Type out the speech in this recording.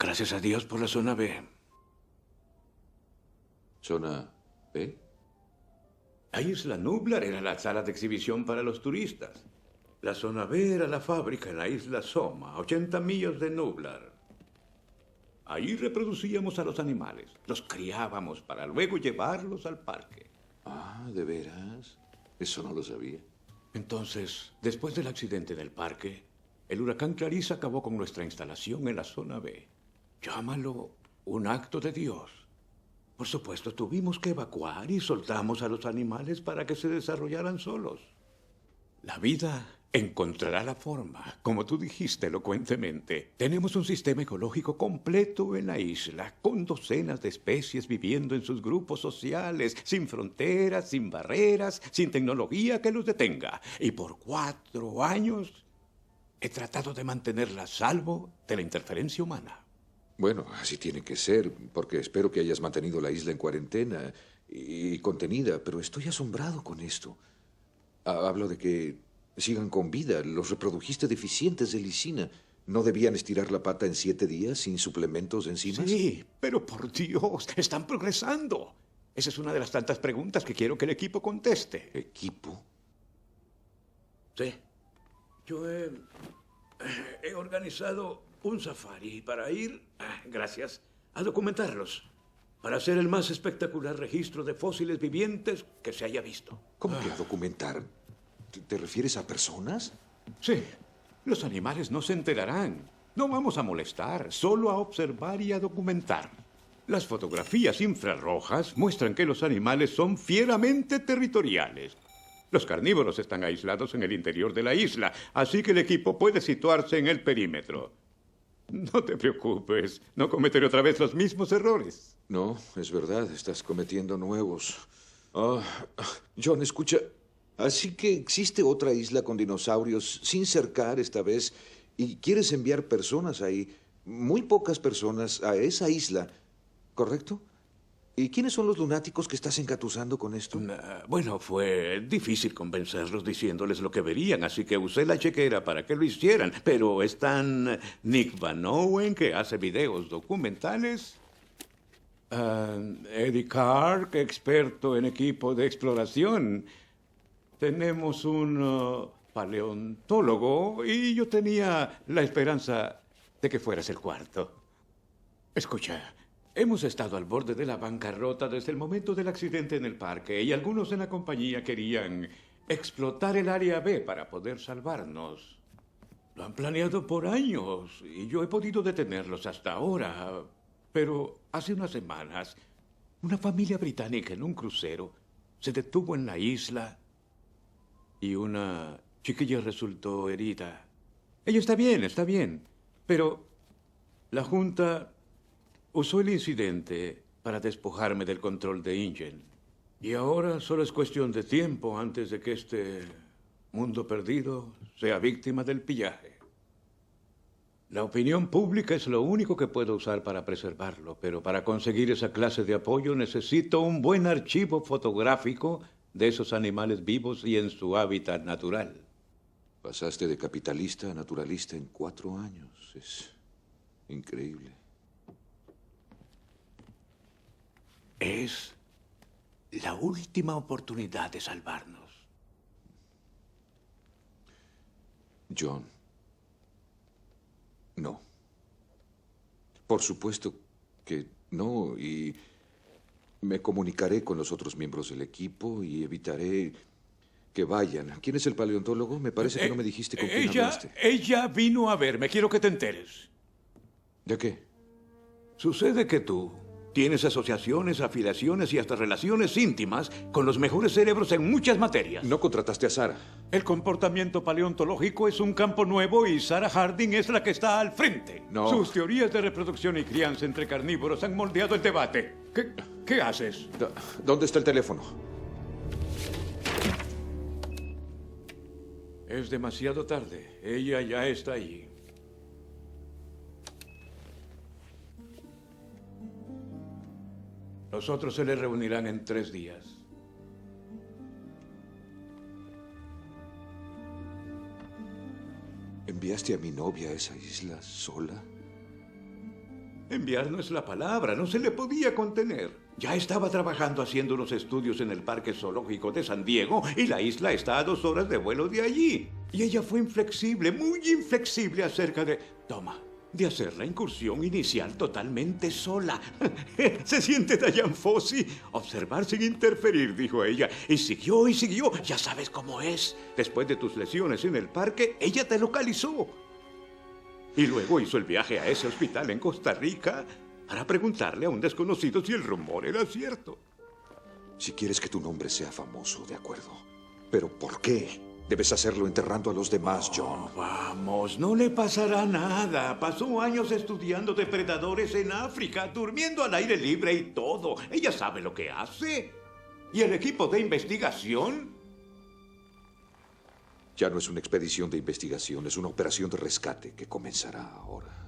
Gracias a Dios por la zona B. ¿Zona B? La isla Nublar era la sala de exhibición para los turistas. La zona B era la fábrica en la isla Soma, a 80 millas de Nublar. Ahí reproducíamos a los animales. Los criábamos para luego llevarlos al parque. Ah, ¿de veras? Eso no lo sabía. Entonces, después del accidente en el parque, el huracán Clarissa acabó con nuestra instalación en la zona B. Llámalo un acto de Dios. Por supuesto, tuvimos que evacuar y soltamos a los animales para que se desarrollaran solos. La vida encontrará la forma, como tú dijiste elocuentemente. Tenemos un sistema ecológico completo en la isla, con docenas de especies viviendo en sus grupos sociales, sin fronteras, sin barreras, sin tecnología que los detenga. Y por 4 años he tratado de mantenerla a salvo de la interferencia humana. Bueno, así tiene que ser, porque espero que hayas mantenido la isla en cuarentena y contenida, pero estoy asombrado con esto. Hablo de que sigan con vida. Los reprodujiste deficientes de lisina. ¿No debían estirar la pata en 7 días sin suplementos de enzimas? Sí, pero por Dios, están progresando. Esa es una de las tantas preguntas que quiero que el equipo conteste. ¿Equipo? Sí. Yo he organizado un safari para ir, gracias, a documentarlos. Para hacer el más espectacular registro de fósiles vivientes que se haya visto. ¿Cómo que a documentar? ¿Te refieres a personas? Sí. Los animales no se enterarán. No vamos a molestar, solo a observar y a documentar. Las fotografías infrarrojas muestran que los animales son fieramente territoriales. Los carnívoros están aislados en el interior de la isla, así que el equipo puede situarse en el perímetro. No te preocupes, no cometeré otra vez los mismos errores. No, es verdad, estás cometiendo nuevos. John, escucha. Así que existe otra isla con dinosaurios sin cercar esta vez y quieres enviar personas ahí, muy pocas personas, a esa isla, ¿correcto? ¿Y quiénes son los lunáticos que estás engatusando con esto? Bueno, fue difícil convencerlos diciéndoles lo que verían, así que usé la chequera para que lo hicieran. Pero están Nick Van Owen, que hace videos documentales, Eddie Carr, experto en equipo de exploración. Tenemos un paleontólogo y yo tenía la esperanza de que fueras el cuarto. Escucha. Hemos estado al borde de la bancarrota desde el momento del accidente en el parque y algunos en la compañía querían explotar el área B para poder salvarnos. Lo han planeado por años y yo he podido detenerlos hasta ahora. Pero hace unas semanas, una familia británica en un crucero se detuvo en la isla y una chiquilla resultó herida. Ella está bien, pero la Junta usó el incidente para despojarme del control de Ingen. Y ahora solo es cuestión de tiempo antes de que este mundo perdido sea víctima del pillaje. La opinión pública es lo único que puedo usar para preservarlo, pero para conseguir esa clase de apoyo necesito un buen archivo fotográfico de esos animales vivos y en su hábitat natural. Pasaste de capitalista a naturalista en 4 años. Es increíble. Es la última oportunidad de salvarnos. John. No. Por supuesto que no, y me comunicaré con los otros miembros del equipo y evitaré que vayan. ¿Quién es el paleontólogo? Me parece que no me dijiste con quién hablaste. Ella vino a verme. Quiero que te enteres. ¿De qué? Sucede que tú tienes asociaciones, afiliaciones y hasta relaciones íntimas con los mejores cerebros en muchas materias. No contrataste a Sarah. El comportamiento paleontológico es un campo nuevo y Sarah Harding es la que está al frente. No. Sus teorías de reproducción y crianza entre carnívoros han moldeado el debate. ¿Qué haces? ¿Dónde está el teléfono? Es demasiado tarde. Ella ya está allí. Los otros se le reunirán en 3 días. ¿Enviaste a mi novia a esa isla sola? Enviar no es la palabra, no se le podía contener. Ya estaba trabajando haciendo unos estudios en el Parque Zoológico de San Diego y la isla está a 2 horas de vuelo de allí. Y ella fue inflexible, muy inflexible acerca de hacer la incursión inicial totalmente sola. Se siente Diane Fossey. Observar sin interferir, dijo ella. Y siguió y siguió. Ya sabes cómo es. Después de tus lesiones en el parque, ella te localizó. Y luego hizo el viaje a ese hospital en Costa Rica para preguntarle a un desconocido si el rumor era cierto. Si quieres que tu nombre sea famoso, de acuerdo. Pero ¿por qué? Debes hacerlo enterrando a los demás, John. Vamos, no le pasará nada. Pasó años estudiando depredadores en África, durmiendo al aire libre y todo. Ella sabe lo que hace. ¿Y el equipo de investigación? Ya no es una expedición de investigación, es una operación de rescate que comenzará ahora.